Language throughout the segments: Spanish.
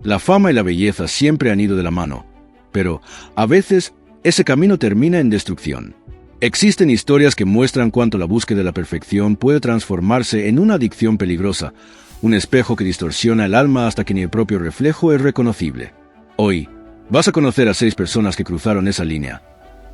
La fama y la belleza siempre han ido de la mano, pero, a veces, ese camino termina en destrucción. Existen historias que muestran cuánto la búsqueda de la perfección puede transformarse en una adicción peligrosa, un espejo que distorsiona el alma hasta que ni el propio reflejo es reconocible. Hoy, vas a conocer a 6 personas que cruzaron esa línea.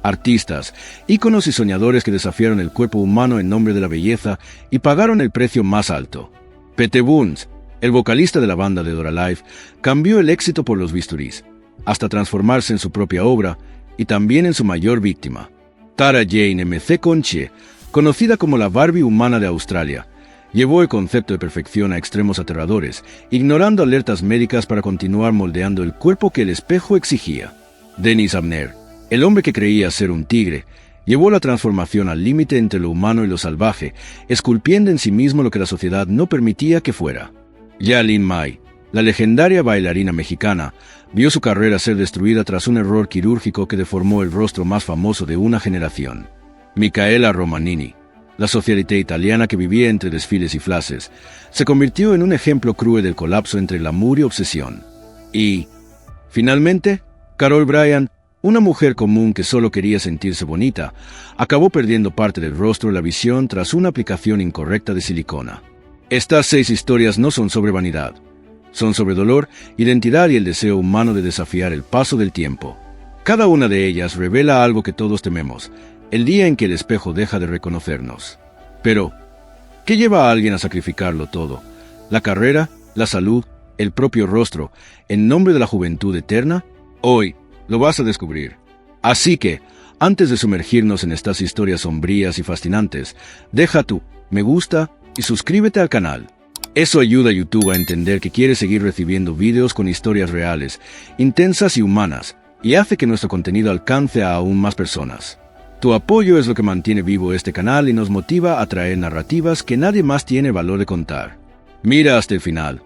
Artistas, íconos y soñadores que desafiaron el cuerpo humano en nombre de la belleza y pagaron el precio más alto. Pete Boone, el vocalista de la banda de Dora Life, cambió el éxito por los bisturís, hasta transformarse en su propia obra y también en su mayor víctima. Tara Jane M.C. Conche, conocida como la Barbie humana de Australia, llevó el concepto de perfección a extremos aterradores, ignorando alertas médicas para continuar moldeando el cuerpo que el espejo exigía. Dennis Abner, el hombre que creía ser un tigre, llevó la transformación al límite entre lo humano y lo salvaje, esculpiendo en sí mismo lo que la sociedad no permitía que fuera. Ya Lin May, la legendaria bailarina mexicana, vio su carrera ser destruida tras un error quirúrgico que deformó el rostro más famoso de una generación. Micaela Romanini, la socialité italiana que vivía entre desfiles y flashes, se convirtió en un ejemplo cruel del colapso entre glamour y obsesión. Y, finalmente, Carol Bryan, una mujer común que solo quería sentirse bonita, acabó perdiendo parte del rostro y la visión tras una aplicación incorrecta de silicona. Estas 6 historias no son sobre vanidad. Son sobre dolor, identidad y el deseo humano de desafiar el paso del tiempo. Cada una de ellas revela algo que todos tememos, el día en que el espejo deja de reconocernos. Pero, ¿qué lleva a alguien a sacrificarlo todo? ¿La carrera, la salud, el propio rostro, en nombre de la juventud eterna? Hoy lo vas a descubrir. Así que, antes de sumergirnos en estas historias sombrías y fascinantes, deja tu me gusta y suscríbete al canal. Eso ayuda a YouTube a entender que quiere seguir recibiendo videos con historias reales, intensas y humanas, y hace que nuestro contenido alcance a aún más personas. Tu apoyo es lo que mantiene vivo este canal y nos motiva a traer narrativas que nadie más tiene valor de contar. Mira hasta el final,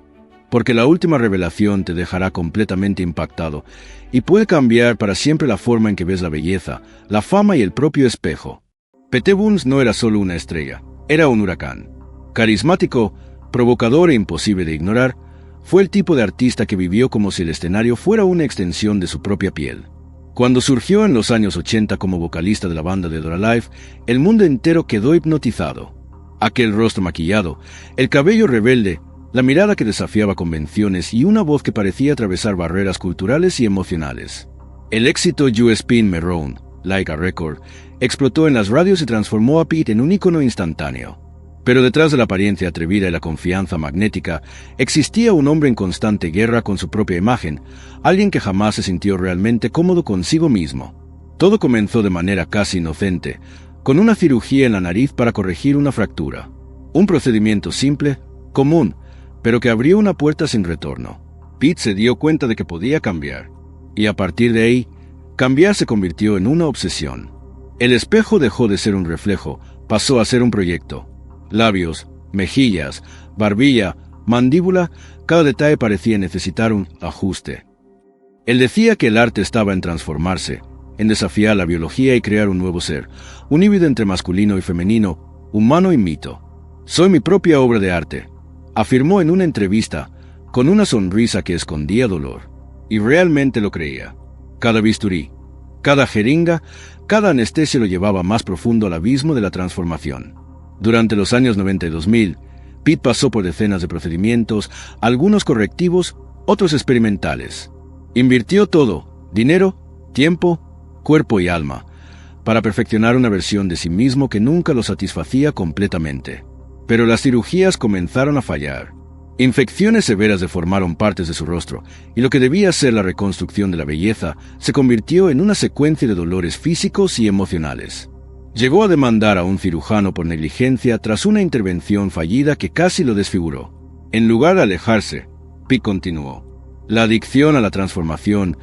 porque la última revelación te dejará completamente impactado y puede cambiar para siempre la forma en que ves la belleza, la fama y el propio espejo. Pete Boone no era solo una estrella, era un huracán. Carismático, provocador e imposible de ignorar, fue el tipo de artista que vivió como si el escenario fuera una extensión de su propia piel. Cuando surgió en los años 80 como vocalista de la banda de Dora Life, el mundo entero quedó hipnotizado. Aquel rostro maquillado, el cabello rebelde, la mirada que desafiaba convenciones y una voz que parecía atravesar barreras culturales y emocionales. El éxito You Spin Me Round, Like a Record, explotó en las radios y transformó a Pete en un ícono instantáneo. Pero detrás de la apariencia atrevida y la confianza magnética, existía un hombre en constante guerra con su propia imagen, alguien que jamás se sintió realmente cómodo consigo mismo. Todo comenzó de manera casi inocente, con una cirugía en la nariz para corregir una fractura. Un procedimiento simple, común, pero que abrió una puerta sin retorno. Pete se dio cuenta de que podía cambiar, y a partir de ahí, cambiar se convirtió en una obsesión. El espejo dejó de ser un reflejo, pasó a ser un proyecto. Labios, mejillas, barbilla, mandíbula, cada detalle parecía necesitar un ajuste. Él decía que el arte estaba en transformarse, en desafiar la biología y crear un nuevo ser, un híbrido entre masculino y femenino, humano y mito. Soy mi propia obra de arte, afirmó en una entrevista, con una sonrisa que escondía dolor. Y realmente lo creía. Cada bisturí, cada jeringa, cada anestesia lo llevaba más profundo al abismo de la transformación. Durante los años 90 y 2000, Pete pasó por decenas de procedimientos, algunos correctivos, otros experimentales. Invirtió todo, dinero, tiempo, cuerpo y alma, para perfeccionar una versión de sí mismo que nunca lo satisfacía completamente. Pero las cirugías comenzaron a fallar. Infecciones severas deformaron partes de su rostro, y lo que debía ser la reconstrucción de la belleza se convirtió en una secuencia de dolores físicos y emocionales. Llegó a demandar a un cirujano por negligencia tras una intervención fallida que casi lo desfiguró. En lugar de alejarse, Pete continuó. La adicción a la transformación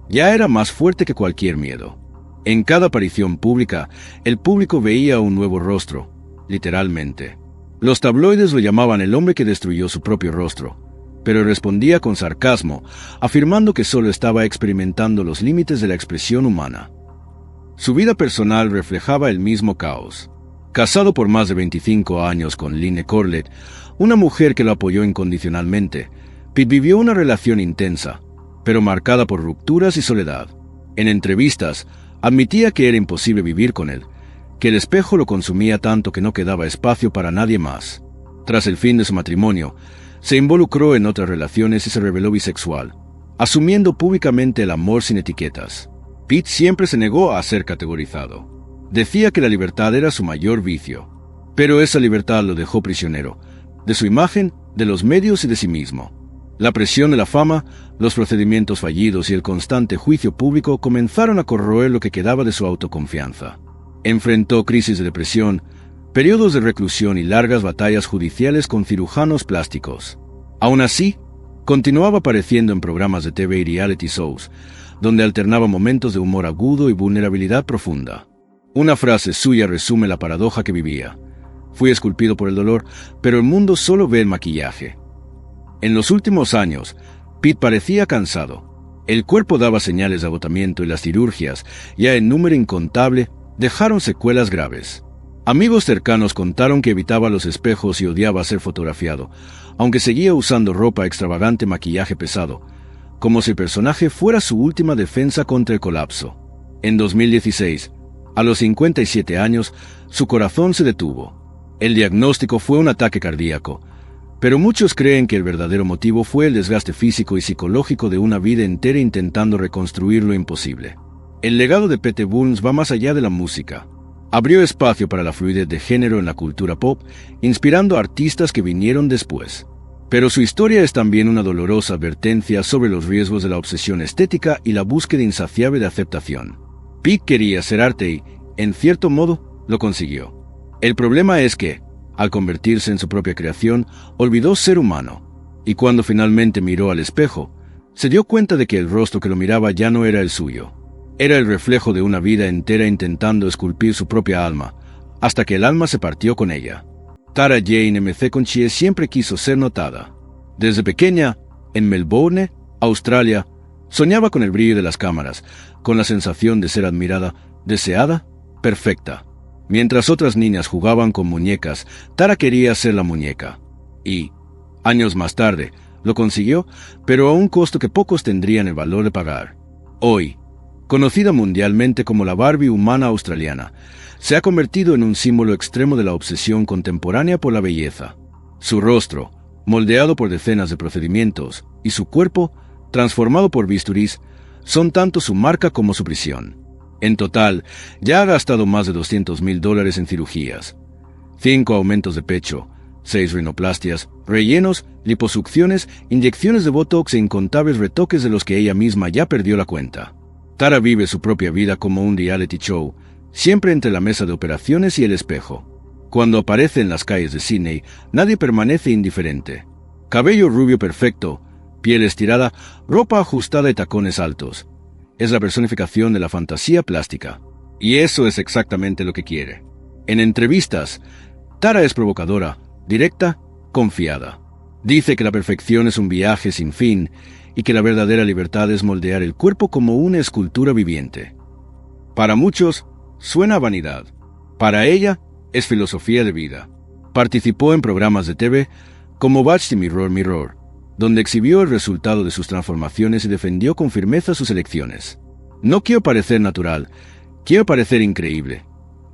ya era más fuerte que cualquier miedo. En cada aparición pública, el público veía un nuevo rostro, literalmente. Los tabloides lo llamaban el hombre que destruyó su propio rostro, pero respondía con sarcasmo, afirmando que solo estaba experimentando los límites de la expresión humana. Su vida personal reflejaba el mismo caos. Casado por más de 25 años con Line Corlett, una mujer que lo apoyó incondicionalmente, Pete vivió una relación intensa, pero marcada por rupturas y soledad. En entrevistas, admitía que era imposible vivir con él, que el espejo lo consumía tanto que no quedaba espacio para nadie más. Tras el fin de su matrimonio, se involucró en otras relaciones y se reveló bisexual, asumiendo públicamente el amor sin etiquetas. Pete siempre se negó a ser categorizado. Decía que la libertad era su mayor vicio, pero esa libertad lo dejó prisionero, de su imagen, de los medios y de sí mismo. La presión de la fama, los procedimientos fallidos y el constante juicio público comenzaron a corroer lo que quedaba de su autoconfianza. Enfrentó crisis de depresión, periodos de reclusión y largas batallas judiciales con cirujanos plásticos. Aún así, continuaba apareciendo en programas de TV y reality shows, donde alternaba momentos de humor agudo y vulnerabilidad profunda. Una frase suya resume la paradoja que vivía. Fui esculpido por el dolor, pero el mundo solo ve el maquillaje. En los últimos años, Pete parecía cansado. El cuerpo daba señales de agotamiento y las cirugías, ya en número incontable, dejaron secuelas graves. Amigos cercanos contaron que evitaba los espejos y odiaba ser fotografiado, aunque seguía usando ropa extravagante, maquillaje pesado, como si el personaje fuera su última defensa contra el colapso. En 2016, a los 57 años, su corazón se detuvo. El diagnóstico fue un ataque cardíaco, pero muchos creen que el verdadero motivo fue el desgaste físico y psicológico de una vida entera intentando reconstruir lo imposible. El legado de Pete Burns va más allá de la música. Abrió espacio para la fluidez de género en la cultura pop, inspirando a artistas que vinieron después. Pero su historia es también una dolorosa advertencia sobre los riesgos de la obsesión estética y la búsqueda insaciable de aceptación. Pete quería ser arte y, en cierto modo, lo consiguió. El problema es que, al convertirse en su propia creación, olvidó ser humano, y cuando finalmente miró al espejo, se dio cuenta de que el rostro que lo miraba ya no era el suyo. Era el reflejo de una vida entera intentando esculpir su propia alma, hasta que el alma se partió con ella. Tara Jane McConaughey siempre quiso ser notada. Desde pequeña, en Melbourne, Australia, soñaba con el brillo de las cámaras, con la sensación de ser admirada, deseada, perfecta. Mientras otras niñas jugaban con muñecas, Tara quería ser la muñeca. Y, años más tarde, lo consiguió, pero a un costo que pocos tendrían el valor de pagar. Hoy, conocida mundialmente como la Barbie humana australiana, se ha convertido en un símbolo extremo de la obsesión contemporánea por la belleza. Su rostro, moldeado por decenas de procedimientos, y su cuerpo, transformado por bisturís, son tanto su marca como su prisión. En total, ya ha gastado más de $200,000 en cirugías. 5 aumentos de pecho, 6 rinoplastias, rellenos, liposucciones, inyecciones de botox e incontables retoques de los que ella misma ya perdió la cuenta. Tara vive su propia vida como un reality show, siempre entre la mesa de operaciones y el espejo. Cuando aparece en las calles de Sydney, nadie permanece indiferente. Cabello rubio perfecto, piel estirada, ropa ajustada y tacones altos. Es la personificación de la fantasía plástica. Y eso es exactamente lo que quiere. En entrevistas, Tara es provocadora, directa, confiada. Dice que la perfección es un viaje sin fin y que la verdadera libertad es moldear el cuerpo como una escultura viviente. Para muchos, suena a vanidad. Para ella, es filosofía de vida. Participó en programas de TV como Watch the Mirror Mirror, donde exhibió el resultado de sus transformaciones y defendió con firmeza sus elecciones. No quiero parecer natural, quiero parecer increíble,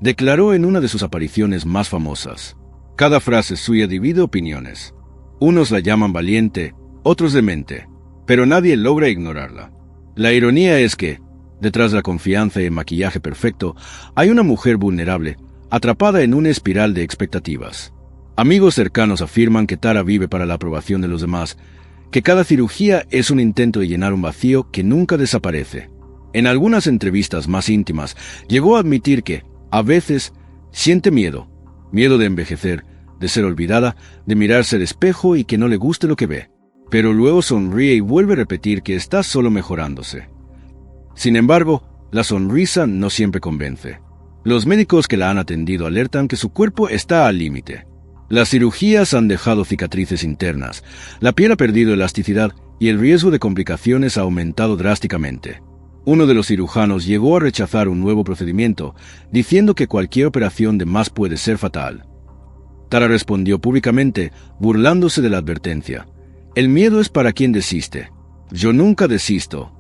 declaró en una de sus apariciones más famosas. Cada frase suya divide opiniones. Unos la llaman valiente, otros demente, pero nadie logra ignorarla. La ironía es que, detrás de la confianza y el maquillaje perfecto, hay una mujer vulnerable, atrapada en una espiral de expectativas. Amigos cercanos afirman que Tara vive para la aprobación de los demás, que cada cirugía es un intento de llenar un vacío que nunca desaparece. En algunas entrevistas más íntimas, llegó a admitir que, a veces, siente miedo de envejecer, de ser olvidada, de mirarse al espejo y que no le guste lo que ve. Pero luego sonríe y vuelve a repetir que está solo mejorándose. Sin embargo, la sonrisa no siempre convence. Los médicos que la han atendido alertan que su cuerpo está al límite. Las cirugías han dejado cicatrices internas, la piel ha perdido elasticidad y el riesgo de complicaciones ha aumentado drásticamente. Uno de los cirujanos llegó a rechazar un nuevo procedimiento, diciendo que cualquier operación de más puede ser fatal. Tara respondió públicamente, burlándose de la advertencia. El miedo es para quien desiste. Yo nunca desisto.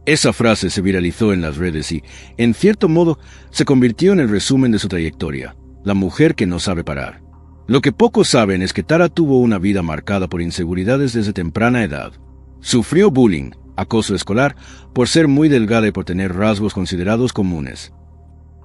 Esa frase se viralizó en las redes y, en cierto modo, se convirtió en el resumen de su trayectoria, la mujer que no sabe parar. Lo que pocos saben es que Tara tuvo una vida marcada por inseguridades desde temprana edad. Sufrió bullying, acoso escolar, por ser muy delgada y por tener rasgos considerados comunes.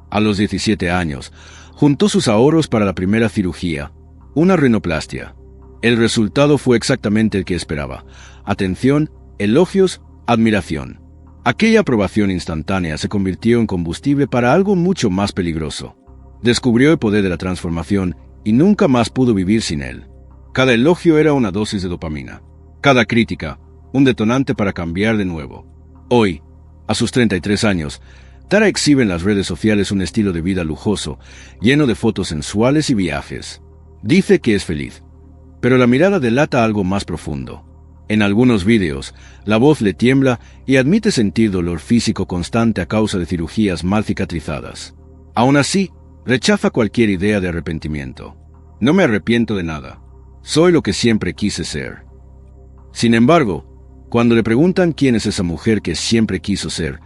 A los 17 años, juntó sus ahorros para la primera cirugía, una rinoplastia. El resultado fue exactamente el que esperaba: atención, elogios, admiración. Aquella aprobación instantánea se convirtió en combustible para algo mucho más peligroso. Descubrió el poder de la transformación y nunca más pudo vivir sin él. Cada elogio era una dosis de dopamina. Cada crítica, un detonante para cambiar de nuevo. Hoy, a sus 33 años, Tara exhibe en las redes sociales un estilo de vida lujoso, lleno de fotos sensuales y viajes. Dice que es feliz, pero la mirada delata algo más profundo. En algunos vídeos, la voz le tiembla y admite sentir dolor físico constante a causa de cirugías mal cicatrizadas. Aún así, rechaza cualquier idea de arrepentimiento. No me arrepiento de nada. Soy lo que siempre quise ser. Sin embargo, cuando le preguntan quién es esa mujer que siempre quiso ser,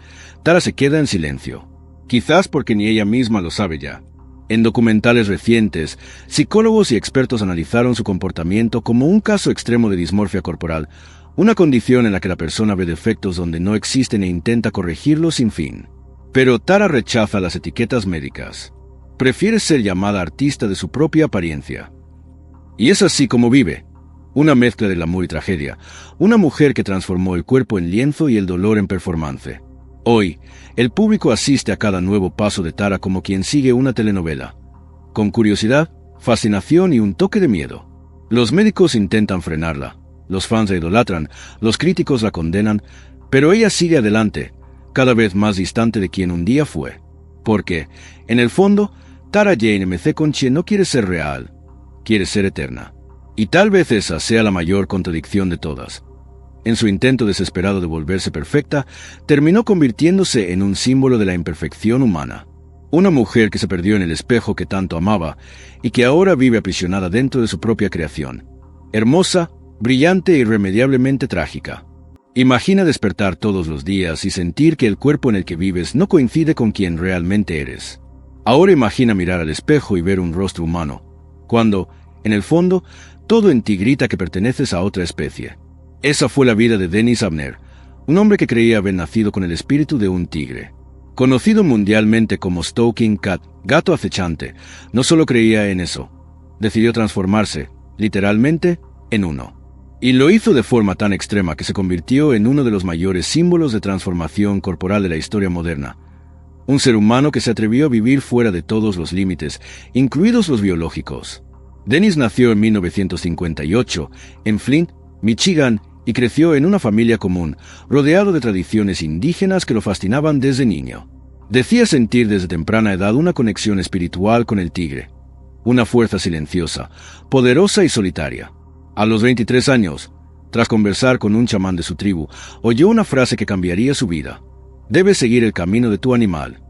Tara se queda en silencio. Quizás porque ni ella misma lo sabe ya. En documentales recientes, psicólogos y expertos analizaron su comportamiento como un caso extremo de dismorfia corporal, una condición en la que la persona ve defectos donde no existen e intenta corregirlos sin fin. Pero Tara rechaza las etiquetas médicas. Prefiere ser llamada artista de su propia apariencia. Y es así como vive, una mezcla de glamour y tragedia, una mujer que transformó el cuerpo en lienzo y el dolor en performance. Hoy, el público asiste a cada nuevo paso de Tara como quien sigue una telenovela, con curiosidad, fascinación y un toque de miedo. Los médicos intentan frenarla, los fans la idolatran, los críticos la condenan, pero ella sigue adelante, cada vez más distante de quien un día fue. Porque, en el fondo, Tara Jane M.C. Conche no quiere ser real, quiere ser eterna. Y tal vez esa sea la mayor contradicción de todas. En su intento desesperado de volverse perfecta, terminó convirtiéndose en un símbolo de la imperfección humana. Una mujer que se perdió en el espejo que tanto amaba y que ahora vive aprisionada dentro de su propia creación. Hermosa, brillante e irremediablemente trágica. Imagina despertar todos los días y sentir que el cuerpo en el que vives no coincide con quien realmente eres. Ahora imagina mirar al espejo y ver un rostro humano, cuando, en el fondo, todo en ti grita que perteneces a otra especie. Esa fue la vida de Dennis Abner, un hombre que creía haber nacido con el espíritu de un tigre. Conocido mundialmente como Stalking Cat, gato acechante, no solo creía en eso. Decidió transformarse, literalmente, en uno. Y lo hizo de forma tan extrema que se convirtió en uno de los mayores símbolos de transformación corporal de la historia moderna. Un ser humano que se atrevió a vivir fuera de todos los límites, incluidos los biológicos. Dennis nació en 1958, en Flint, Michigan, y creció en una familia común, rodeado de tradiciones indígenas que lo fascinaban desde niño. Decía sentir desde temprana edad una conexión espiritual con el tigre, una fuerza silenciosa, poderosa y solitaria. A los 23 años, tras conversar con un chamán de su tribu, oyó una frase que cambiaría su vida: debes seguir el camino de tu animal.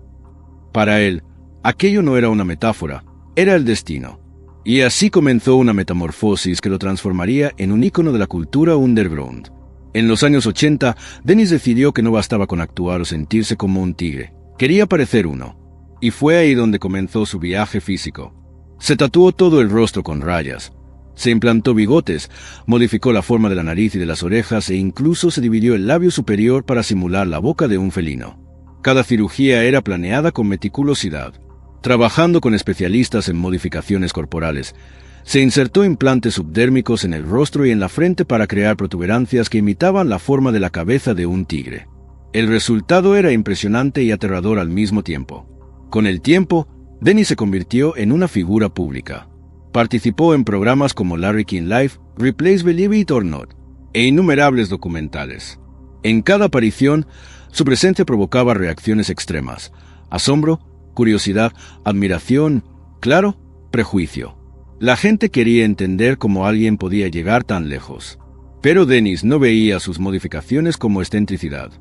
Para él, aquello no era una metáfora, era el destino. Y así comenzó una metamorfosis que lo transformaría en un ícono de la cultura underground. En los años 80, Dennis decidió que no bastaba con actuar o sentirse como un tigre. Quería parecer uno. Y fue ahí donde comenzó su viaje físico. Se tatuó todo el rostro con rayas. Se implantó bigotes, modificó la forma de la nariz y de las orejas e incluso se dividió el labio superior para simular la boca de un felino. Cada cirugía era planeada con meticulosidad. Trabajando con especialistas en modificaciones corporales, se insertó implantes subdérmicos en el rostro y en la frente para crear protuberancias que imitaban la forma de la cabeza de un tigre. El resultado era impresionante y aterrador al mismo tiempo. Con el tiempo, Dennis se convirtió en una figura pública. Participó en programas como Larry King Live, Replace Believe It or Not, e innumerables documentales. En cada aparición, su presencia provocaba reacciones extremas: asombro, curiosidad, admiración, claro, prejuicio. La gente quería entender cómo alguien podía llegar tan lejos. Pero Dennis no veía sus modificaciones como excentricidad.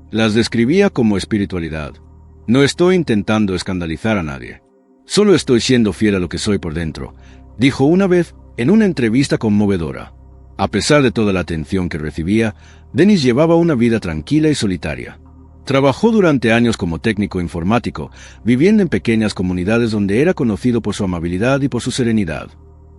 Las describía como espiritualidad. No estoy intentando escandalizar a nadie. Solo estoy siendo fiel a lo que soy por dentro, dijo una vez en una entrevista conmovedora. A pesar de toda la atención que recibía, Dennis llevaba una vida tranquila y solitaria. Trabajó durante años como técnico informático, viviendo en pequeñas comunidades donde era conocido por su amabilidad y por su serenidad.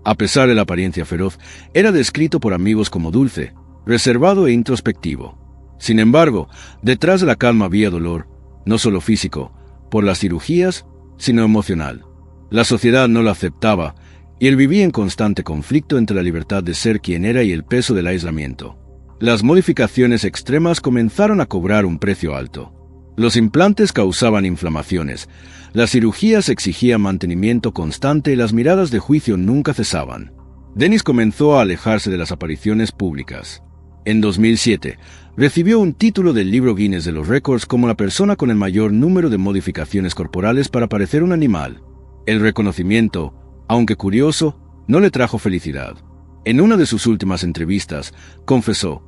A pesar de la apariencia feroz, era descrito por amigos como dulce, reservado e introspectivo. Sin embargo, detrás de la calma había dolor, no solo físico, por las cirugías, sino emocional. La sociedad no lo aceptaba, y él vivía en constante conflicto entre la libertad de ser quien era y el peso del aislamiento. Las modificaciones extremas comenzaron a cobrar un precio alto. Los implantes causaban inflamaciones, las cirugías exigían mantenimiento constante y las miradas de juicio nunca cesaban. Dennis comenzó a alejarse de las apariciones públicas. En 2007, recibió un título del libro Guinness de los Récords como la persona con el mayor número de modificaciones corporales para parecer un animal. El reconocimiento, aunque curioso, no le trajo felicidad. En una de sus últimas entrevistas, confesó: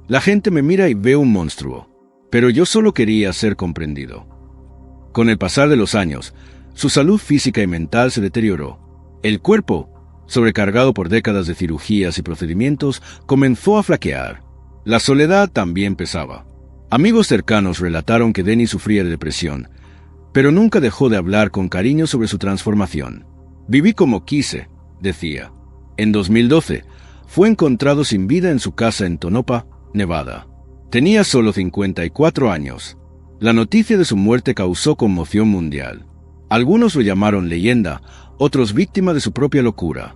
«La gente me mira y ve un monstruo, pero yo solo quería ser comprendido». Con el pasar de los años, su salud física y mental se deterioró. El cuerpo, sobrecargado por décadas de cirugías y procedimientos, comenzó a flaquear. La soledad también pesaba. Amigos cercanos relataron que Dennis sufría de depresión, pero nunca dejó de hablar con cariño sobre su transformación. «Viví como quise», decía. En 2012, fue encontrado sin vida en su casa en Tonopah, Nevada. Tenía solo 54 años. La noticia de su muerte causó conmoción mundial. Algunos lo llamaron leyenda, otros víctima de su propia locura.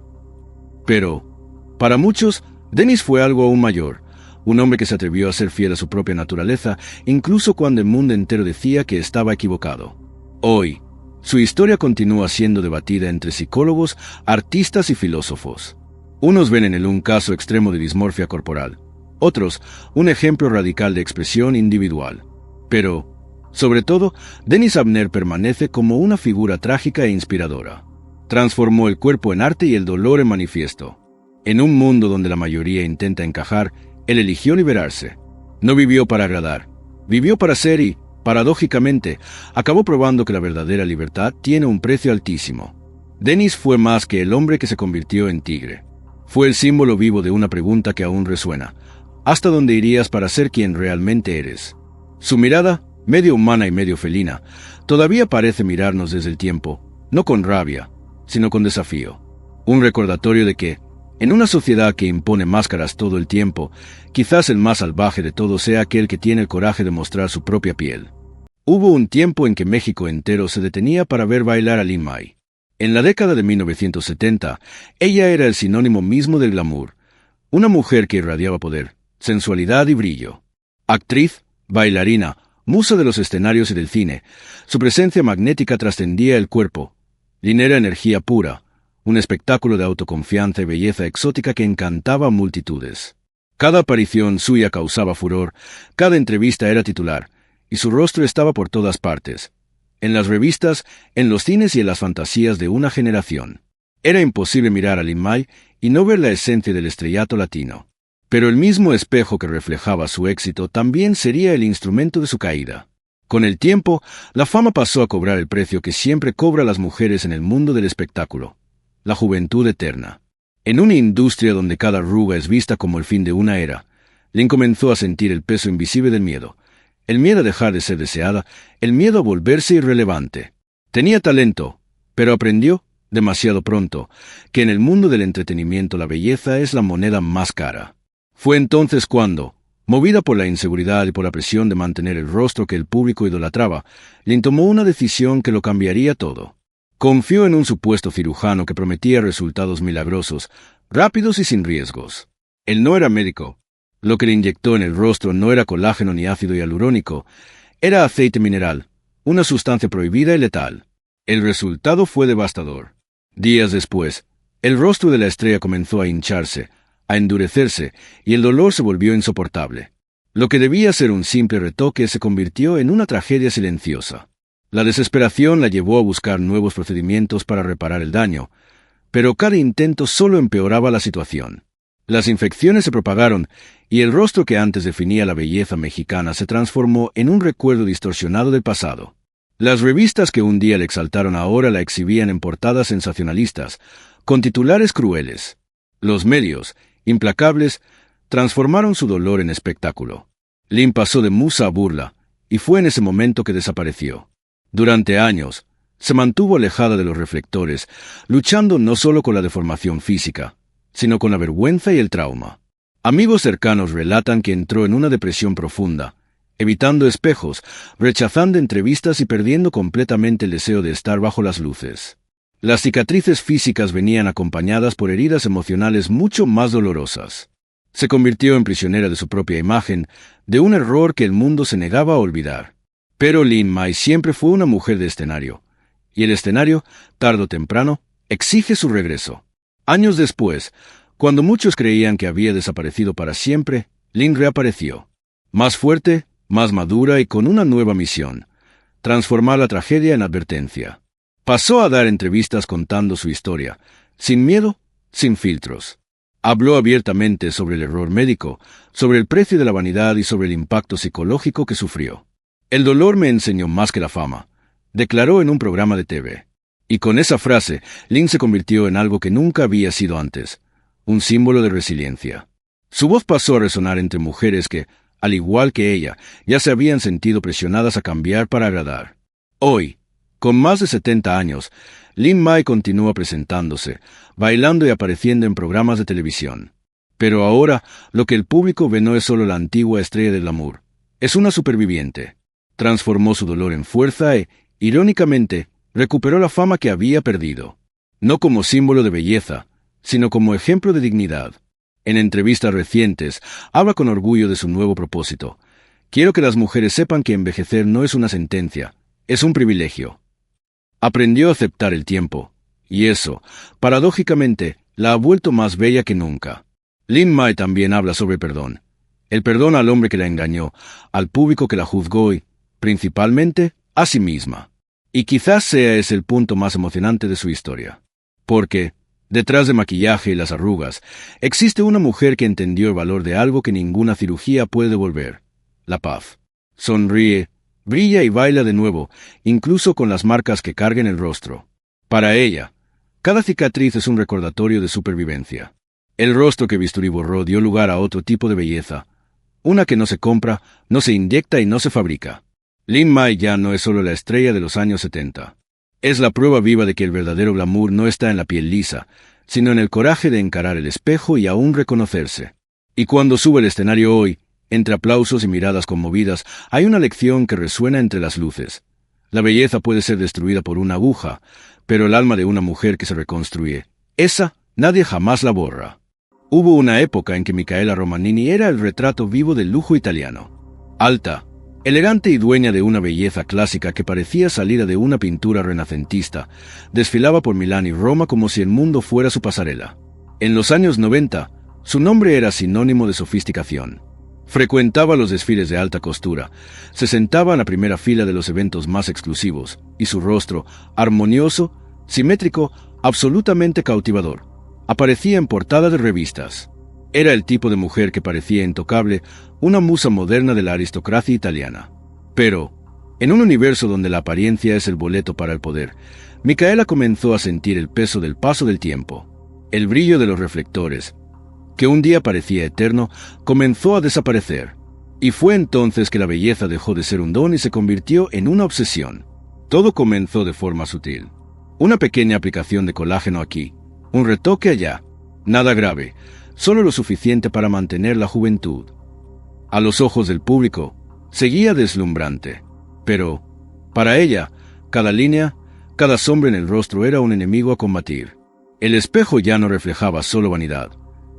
Pero, para muchos, Dennis fue algo aún mayor, un hombre que se atrevió a ser fiel a su propia naturaleza, incluso cuando el mundo entero decía que estaba equivocado. Hoy, su historia continúa siendo debatida entre psicólogos, artistas y filósofos. Unos ven en él un caso extremo de dismorfia corporal, otros un ejemplo radical de expresión individual. Pero, sobre todo, Dennis Abner permanece como una figura trágica e inspiradora. Transformó el cuerpo en arte y el dolor en manifiesto. En un mundo donde la mayoría intenta encajar, él eligió liberarse. No vivió para agradar, vivió para ser y, paradójicamente, acabó probando que la verdadera libertad tiene un precio altísimo. Dennis fue más que el hombre que se convirtió en tigre. Fue el símbolo vivo de una pregunta que aún resuena: ¿hasta dónde irías para ser quien realmente eres? Su mirada, medio humana y medio felina, todavía parece mirarnos desde el tiempo, no con rabia, sino con desafío. Un recordatorio de que, en una sociedad que impone máscaras todo el tiempo, quizás el más salvaje de todos sea aquel que tiene el coraje de mostrar su propia piel. Hubo un tiempo en que México entero se detenía para ver bailar a Lin May. En la década de 1970, ella era el sinónimo mismo del glamour, una mujer que irradiaba poder, sensualidad y brillo. Actriz, bailarina, musa de los escenarios y del cine, su presencia magnética trascendía el cuerpo. Lin era energía pura, un espectáculo de autoconfianza y belleza exótica que encantaba a multitudes. Cada aparición suya causaba furor, cada entrevista era titular, y su rostro estaba por todas partes, en las revistas, en los cines y en las fantasías de una generación. Era imposible mirar a Lin May y no ver la esencia del estrellato latino. Pero el mismo espejo que reflejaba su éxito también sería el instrumento de su caída. Con el tiempo, la fama pasó a cobrar el precio que siempre cobra las mujeres en el mundo del espectáculo: la juventud eterna. En una industria donde cada arruga es vista como el fin de una era, Lin comenzó a sentir el peso invisible del miedo. El miedo a dejar de ser deseada, el miedo a volverse irrelevante. Tenía talento, pero aprendió, demasiado pronto, que en el mundo del entretenimiento la belleza es la moneda más cara. Fue entonces cuando, movida por la inseguridad y por la presión de mantener el rostro que el público idolatraba, Lin tomó una decisión que lo cambiaría todo. Confió en un supuesto cirujano que prometía resultados milagrosos, rápidos y sin riesgos. Él no era médico. Lo que le inyectó en el rostro no era colágeno ni ácido hialurónico, era aceite mineral, una sustancia prohibida y letal. El resultado fue devastador. Días después, el rostro de la estrella comenzó a hincharse, a endurecerse, y el dolor se volvió insoportable. Lo que debía ser un simple retoque se convirtió en una tragedia silenciosa. La desesperación la llevó a buscar nuevos procedimientos para reparar el daño, pero cada intento solo empeoraba la situación. Las infecciones se propagaron, y el rostro que antes definía la belleza mexicana se transformó en un recuerdo distorsionado del pasado. Las revistas que un día le exaltaron ahora la exhibían en portadas sensacionalistas, con titulares crueles. Los medios, implacables, transformaron su dolor en espectáculo. Lynn pasó de musa a burla, y fue en ese momento que desapareció. Durante años, se mantuvo alejada de los reflectores, luchando no solo con la deformación física, sino con la vergüenza y el trauma. Amigos cercanos relatan que entró en una depresión profunda, evitando espejos, rechazando entrevistas y perdiendo completamente el deseo de estar bajo las luces. Las cicatrices físicas venían acompañadas por heridas emocionales mucho más dolorosas. Se convirtió en prisionera de su propia imagen, de un error que el mundo se negaba a olvidar. Pero Lynn May siempre fue una mujer de escenario, y el escenario, tarde o temprano, exige su regreso. Años después, cuando muchos creían que había desaparecido para siempre, Lynn reapareció. Más fuerte, más madura y con una nueva misión: transformar la tragedia en advertencia. Pasó a dar entrevistas contando su historia, sin miedo, sin filtros. Habló abiertamente sobre el error médico, sobre el precio de la vanidad y sobre el impacto psicológico que sufrió. El dolor me enseñó más que la fama, declaró en un programa de TV. Y con esa frase, Lynn se convirtió en algo que nunca había sido antes: un símbolo de resiliencia. Su voz pasó a resonar entre mujeres que, al igual que ella, ya se habían sentido presionadas a cambiar para agradar. Hoy, con más de 70 años, Lynn May continúa presentándose, bailando y apareciendo en programas de televisión. Pero ahora, lo que el público ve no es solo la antigua estrella del glamour, es una superviviente. Transformó su dolor en fuerza e, irónicamente, recuperó la fama que había perdido. No como símbolo de belleza, sino como ejemplo de dignidad. En entrevistas recientes, habla con orgullo de su nuevo propósito: quiero que las mujeres sepan que envejecer no es una sentencia, es un privilegio. Aprendió a aceptar el tiempo, y eso, paradójicamente, la ha vuelto más bella que nunca. Lynn May también habla sobre perdón. El perdón al hombre que la engañó, al público que la juzgó y, principalmente, a sí misma. Y quizás sea ese el punto más emocionante de su historia. Porque, detrás de maquillaje y las arrugas, existe una mujer que entendió el valor de algo que ninguna cirugía puede devolver: la paz. Sonríe, brilla y baila de nuevo, incluso con las marcas que carga en el rostro. Para ella, cada cicatriz es un recordatorio de supervivencia. El rostro que bisturí borró dio lugar a otro tipo de belleza, una que no se compra, no se inyecta y no se fabrica. Lynn May ya no es solo la estrella de los años 70. Es la prueba viva de que el verdadero glamour no está en la piel lisa, sino en el coraje de encarar el espejo y aún reconocerse. Y cuando sube al escenario hoy, entre aplausos y miradas conmovidas, hay una lección que resuena entre las luces. La belleza puede ser destruida por una aguja, pero el alma de una mujer que se reconstruye, esa nadie jamás la borra. Hubo una época en que Micaela Romanini era el retrato vivo del lujo italiano. Alta, elegante y dueña de una belleza clásica que parecía salida de una pintura renacentista, desfilaba por Milán y Roma como si el mundo fuera su pasarela. En los años 90, su nombre era sinónimo de sofisticación. Frecuentaba los desfiles de alta costura, se sentaba en la primera fila de los eventos más exclusivos, y su rostro, armonioso, simétrico, absolutamente cautivador, aparecía en portada de revistas. Era el tipo de mujer que parecía intocable, una musa moderna de la aristocracia italiana. Pero, en un universo donde la apariencia es el boleto para el poder, Micaela comenzó a sentir el peso del paso del tiempo. El brillo de los reflectores, que un día parecía eterno, comenzó a desaparecer. Y fue entonces que la belleza dejó de ser un don y se convirtió en una obsesión. Todo comenzó de forma sutil. Una pequeña aplicación de colágeno aquí, un retoque allá. Nada grave, solo lo suficiente para mantener la juventud. A los ojos del público, seguía deslumbrante. Pero, para ella, cada línea, cada sombra en el rostro era un enemigo a combatir. El espejo ya no reflejaba solo vanidad,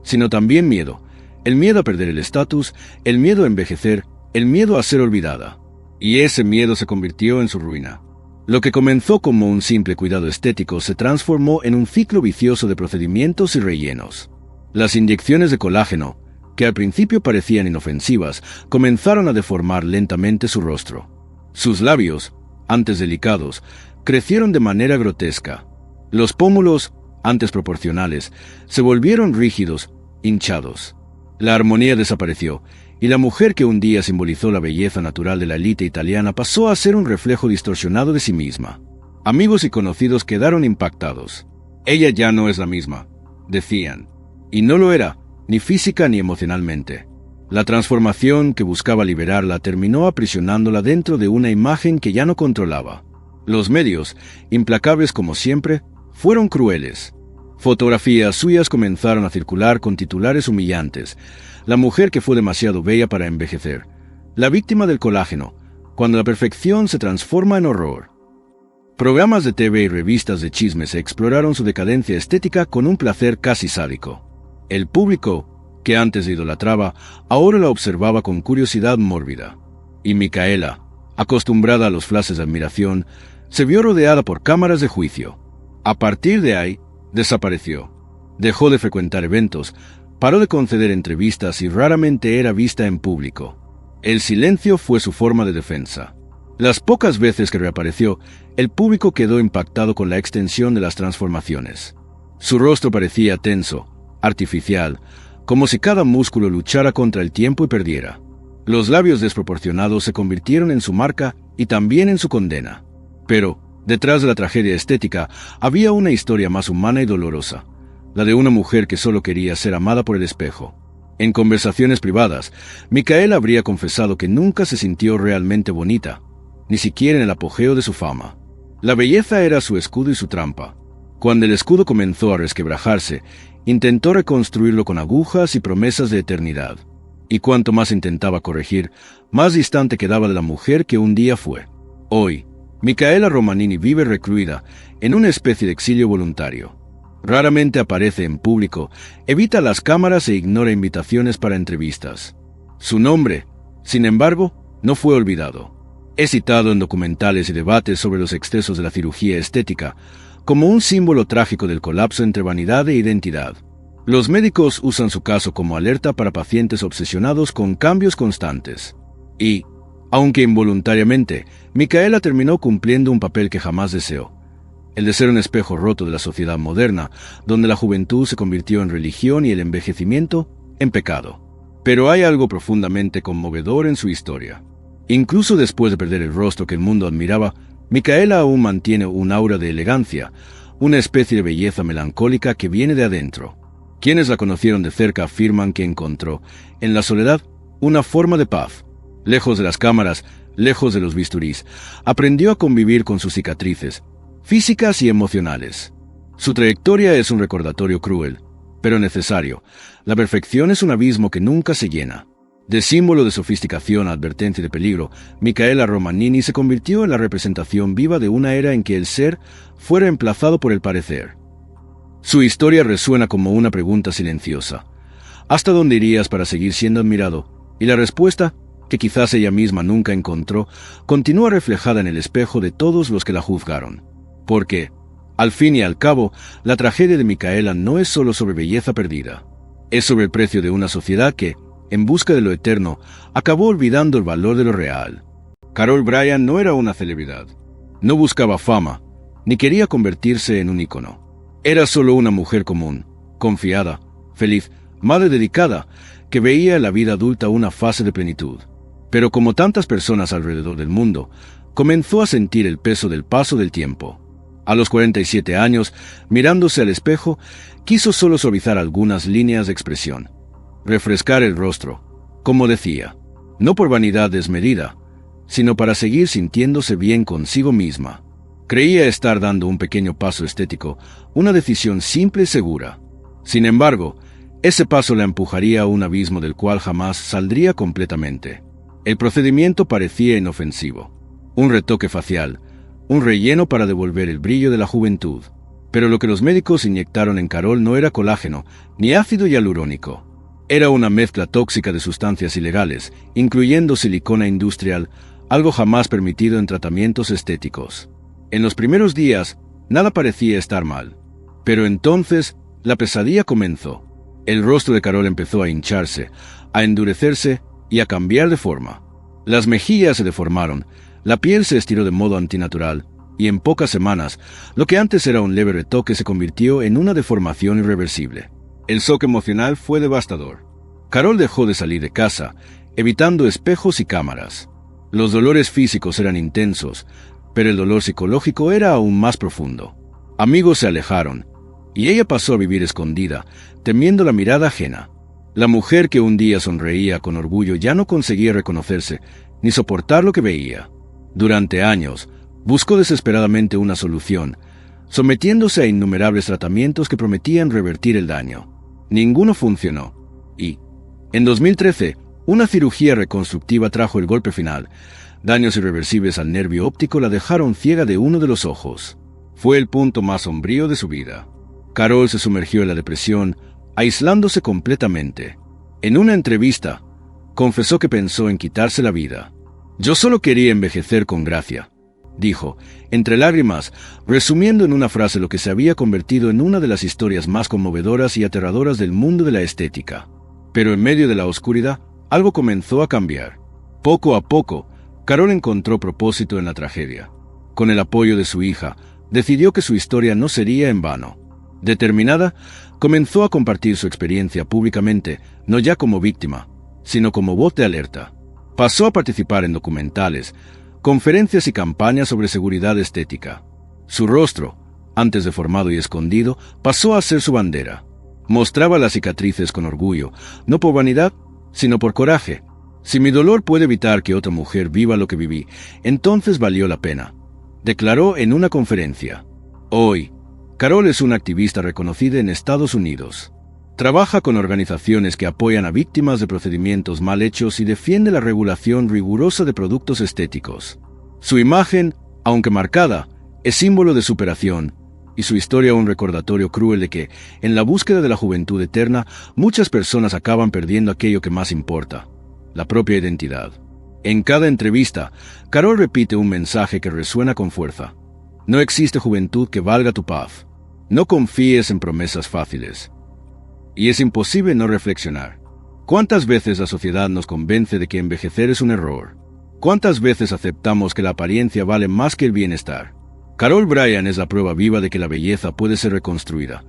sino también miedo. El miedo a perder el estatus, el miedo a envejecer, el miedo a ser olvidada. Y ese miedo se convirtió en su ruina. Lo que comenzó como un simple cuidado estético se transformó en un ciclo vicioso de procedimientos y rellenos. Las inyecciones de colágeno, que al principio parecían inofensivas, comenzaron a deformar lentamente su rostro. Sus labios, antes delicados, crecieron de manera grotesca. Los pómulos, antes proporcionales, se volvieron rígidos, hinchados. La armonía desapareció, y la mujer que un día simbolizó la belleza natural de la élite italiana pasó a ser un reflejo distorsionado de sí misma. Amigos y conocidos quedaron impactados. Ella ya no es la misma, decían. Y no lo era, ni física ni emocionalmente. La transformación que buscaba liberarla terminó aprisionándola dentro de una imagen que ya no controlaba. Los medios, implacables como siempre, fueron crueles. Fotografías suyas comenzaron a circular con titulares humillantes. La mujer que fue demasiado bella para envejecer. La víctima del colágeno, cuando la perfección se transforma en horror. Programas de TV y revistas de chismes exploraron su decadencia estética con un placer casi sádico. El público, que antes la idolatraba, ahora la observaba con curiosidad mórbida. Y Micaela, acostumbrada a los flashes de admiración, se vio rodeada por cámaras de juicio. A partir de ahí, desapareció. Dejó de frecuentar eventos, paró de conceder entrevistas y raramente era vista en público. El silencio fue su forma de defensa. Las pocas veces que reapareció, el público quedó impactado con la extensión de las transformaciones. Su rostro parecía tenso, artificial, como si cada músculo luchara contra el tiempo y perdiera. Los labios desproporcionados se convirtieron en su marca y también en su condena. Pero, detrás de la tragedia estética, había una historia más humana y dolorosa, la de una mujer que solo quería ser amada por el espejo. En conversaciones privadas, Micaela habría confesado que nunca se sintió realmente bonita, ni siquiera en el apogeo de su fama. La belleza era su escudo y su trampa. Cuando el escudo comenzó a resquebrajarse, intentó reconstruirlo con agujas y promesas de eternidad. Y cuanto más intentaba corregir, más distante quedaba de la mujer que un día fue. Hoy, Micaela Romanini vive recluida en una especie de exilio voluntario. Raramente aparece en público, evita las cámaras e ignora invitaciones para entrevistas. Su nombre, sin embargo, no fue olvidado. Es citado en documentales y debates sobre los excesos de la cirugía estética, como un símbolo trágico del colapso entre vanidad e identidad. Los médicos usan su caso como alerta para pacientes obsesionados con cambios constantes. Y, aunque involuntariamente, Micaela terminó cumpliendo un papel que jamás deseó: el de ser un espejo roto de la sociedad moderna, donde la juventud se convirtió en religión y el envejecimiento en pecado. Pero hay algo profundamente conmovedor en su historia. Incluso después de perder el rostro que el mundo admiraba, Micaela aún mantiene un aura de elegancia, una especie de belleza melancólica que viene de adentro. Quienes la conocieron de cerca afirman que encontró, en la soledad, una forma de paz. Lejos de las cámaras, lejos de los bisturís, aprendió a convivir con sus cicatrices, físicas y emocionales. Su trayectoria es un recordatorio cruel, pero necesario. La perfección es un abismo que nunca se llena. De símbolo de sofisticación a advertencia de peligro, Micaela Romanini se convirtió en la representación viva de una era en que el ser fue reemplazado por el parecer. Su historia resuena como una pregunta silenciosa. ¿Hasta dónde irías para seguir siendo admirado? Y la respuesta, que quizás ella misma nunca encontró, continúa reflejada en el espejo de todos los que la juzgaron. Porque, al fin y al cabo, la tragedia de Micaela no es solo sobre belleza perdida. Es sobre el precio de una sociedad que, en busca de lo eterno, acabó olvidando el valor de lo real. Carol Bryant no era una celebridad. No buscaba fama, ni quería convertirse en un ícono. Era solo una mujer común, confiada, feliz, madre dedicada, que veía en la vida adulta una fase de plenitud. Pero como tantas personas alrededor del mundo, comenzó a sentir el peso del paso del tiempo. A los 47 años, mirándose al espejo, quiso solo suavizar algunas líneas de expresión. Refrescar el rostro, como decía, no por vanidad desmedida, sino para seguir sintiéndose bien consigo misma. Creía estar dando un pequeño paso estético, una decisión simple y segura. Sin embargo, ese paso la empujaría a un abismo del cual jamás saldría completamente. El procedimiento parecía inofensivo. Un retoque facial, un relleno para devolver el brillo de la juventud. Pero lo que los médicos inyectaron en Carol no era colágeno, ni ácido hialurónico. Era una mezcla tóxica de sustancias ilegales, incluyendo silicona industrial, algo jamás permitido en tratamientos estéticos. En los primeros días, nada parecía estar mal. Pero entonces, la pesadilla comenzó. El rostro de Carol empezó a hincharse, a endurecerse y a cambiar de forma. Las mejillas se deformaron, la piel se estiró de modo antinatural, y en pocas semanas, lo que antes era un leve retoque se convirtió en una deformación irreversible. El shock emocional fue devastador. Carol dejó de salir de casa, evitando espejos y cámaras. Los dolores físicos eran intensos, pero el dolor psicológico era aún más profundo. Amigos se alejaron, y ella pasó a vivir escondida, temiendo la mirada ajena. La mujer que un día sonreía con orgullo ya no conseguía reconocerse ni soportar lo que veía. Durante años, buscó desesperadamente una solución, sometiéndose a innumerables tratamientos que prometían revertir el daño. Ninguno funcionó. Y, en 2013, una cirugía reconstructiva trajo el golpe final. Daños irreversibles al nervio óptico la dejaron ciega de uno de los ojos. Fue el punto más sombrío de su vida. Carol se sumergió en la depresión, aislándose completamente. En una entrevista, confesó que pensó en quitarse la vida. «Yo solo quería envejecer con gracia», dijo, entre lágrimas, resumiendo en una frase lo que se había convertido en una de las historias más conmovedoras y aterradoras del mundo de la estética. Pero en medio de la oscuridad, algo comenzó a cambiar. Poco a poco, Carol encontró propósito en la tragedia. Con el apoyo de su hija, decidió que su historia no sería en vano. Determinada, comenzó a compartir su experiencia públicamente, no ya como víctima, sino como voz de alerta. Pasó a participar en documentales, conferencias y campañas sobre seguridad estética. Su rostro, antes deformado y escondido, pasó a ser su bandera. Mostraba las cicatrices con orgullo, no por vanidad, sino por coraje. «Si mi dolor puede evitar que otra mujer viva lo que viví, entonces valió la pena», declaró en una conferencia. Hoy, Carol es una activista reconocida en Estados Unidos. Trabaja con organizaciones que apoyan a víctimas de procedimientos mal hechos y defiende la regulación rigurosa de productos estéticos. Su imagen, aunque marcada, es símbolo de superación, y su historia un recordatorio cruel de que, en la búsqueda de la juventud eterna, muchas personas acaban perdiendo aquello que más importa, la propia identidad. En cada entrevista, Carol repite un mensaje que resuena con fuerza. No existe juventud que valga tu paz. No confíes en promesas fáciles. Y es imposible no reflexionar. ¿Cuántas veces la sociedad nos convence de que envejecer es un error? ¿Cuántas veces aceptamos que la apariencia vale más que el bienestar? Carol Bryan es la prueba viva de que la belleza puede ser reconstruida.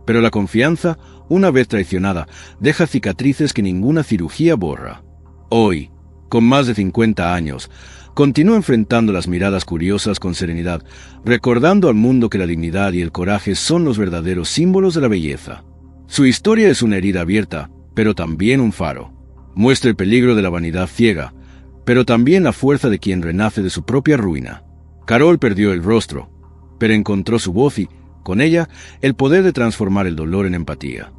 Pero la confianza, una vez traicionada, deja cicatrices que ninguna cirugía borra. Hoy, con más de 50 años, continúa enfrentando las miradas curiosas con serenidad, recordando al mundo que la dignidad y el coraje son los verdaderos símbolos de la belleza. Su historia es una herida abierta, pero también un faro. Muestra el peligro de la vanidad ciega, pero también la fuerza de quien renace de su propia ruina. Carol perdió el rostro, pero encontró su voz y, con ella, el poder de transformar el dolor en empatía.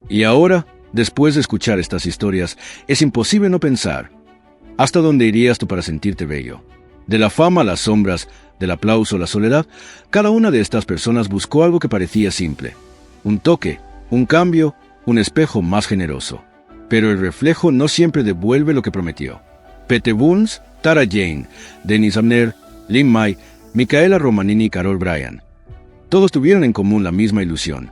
Y ahora, después de escuchar estas historias, es imposible no pensar: ¿hasta dónde irías tú para sentirte bello? De la fama a las sombras, del aplauso a la soledad, cada una de estas personas buscó algo que parecía simple. Un toque, un cambio, un espejo más generoso. Pero el reflejo no siempre devuelve lo que prometió. Pete Burns, Tara Jane, Denise Abner, Lynn May, Micaela Romanini y Carol Bryan. Todos tuvieron en común la misma ilusión,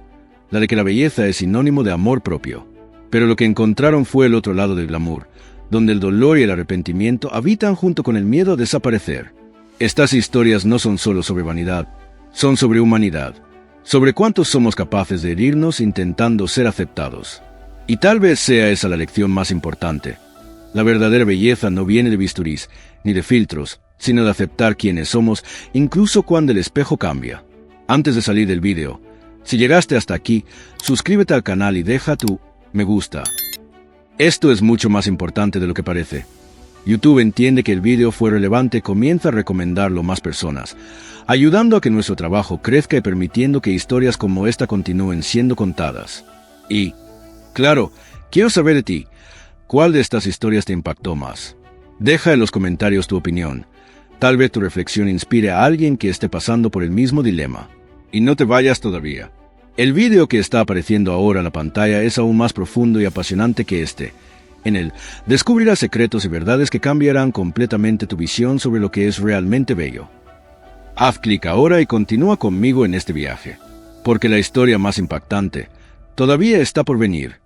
la de que la belleza es sinónimo de amor propio. Pero lo que encontraron fue el otro lado del glamour, donde el dolor y el arrepentimiento habitan junto con el miedo a desaparecer. Estas historias no son solo sobre vanidad, son sobre humanidad, sobre cuántos somos capaces de herirnos intentando ser aceptados. Y tal vez sea esa la lección más importante. La verdadera belleza no viene de bisturís, ni de filtros, sino de aceptar quienes somos, incluso cuando el espejo cambia. Antes de salir del vídeo, si llegaste hasta aquí, suscríbete al canal y deja tu me gusta. Esto es mucho más importante de lo que parece. YouTube entiende que el vídeo fue relevante y comienza a recomendarlo a más personas, ayudando a que nuestro trabajo crezca y permitiendo que historias como esta continúen siendo contadas. Y, claro, quiero saber de ti, ¿cuál de estas historias te impactó más? Deja en los comentarios tu opinión. Tal vez tu reflexión inspire a alguien que esté pasando por el mismo dilema. Y no te vayas todavía. El vídeo que está apareciendo ahora en la pantalla es aún más profundo y apasionante que este. En él, descubrirás secretos y verdades que cambiarán completamente tu visión sobre lo que es realmente bello. Haz clic ahora y continúa conmigo en este viaje, porque la historia más impactante todavía está por venir.